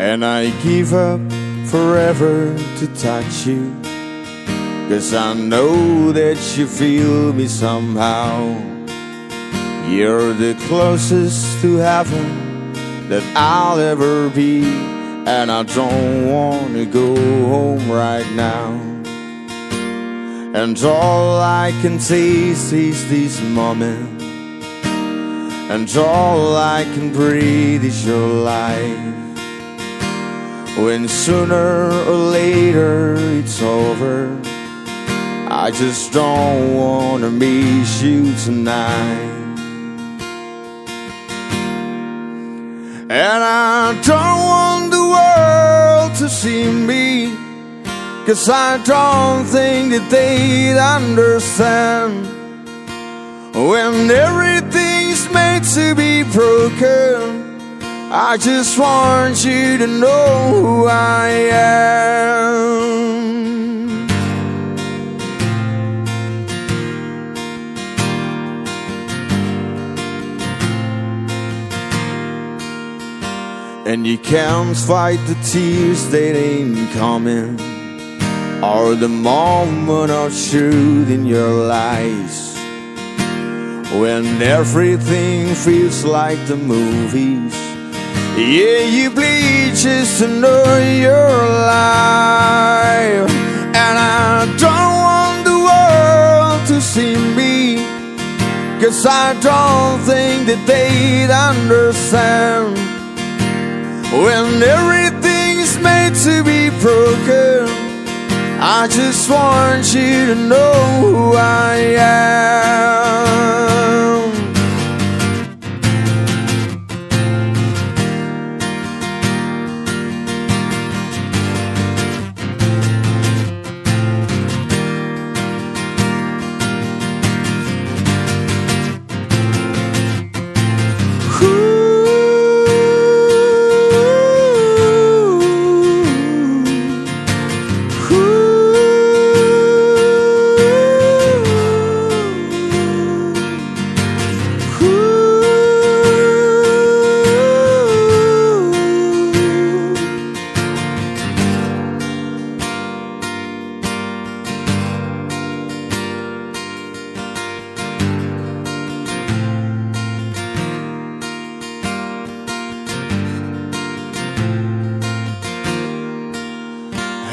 And I give up forever to touch you, 'cause I know that you feel me somehow. You're the closest to heaven that I'll ever be, and I don't wanna go home right now. And all I can taste is this moment, and all I can breathe is your life. When sooner or later it's over, I just don't wanna miss you tonight. And I don't want the world to see me, 'cause I don't think that they'd understand. When everything's made to be broken, I just want you to know who I am. And you can't fight the tears that ain't coming, or the moment of truth in your lies. When everything feels like the movies, yeah, you bleed just to know you're alive. And I don't want the world to see me, 'cause I don't think that they'd understand. When everything's made to be broken, I just want you to know who I am.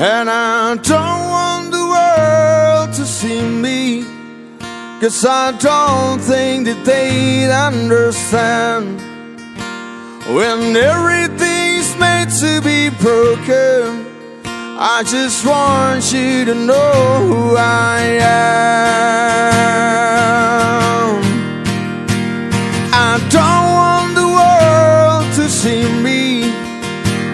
And I don't want the world to see me, 'cause I don't think that they'd understand. When everything's made to be broken, I just want you to know who I am. I don't want the world to see me,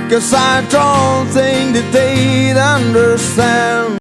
'cause I don't think that they'd understand.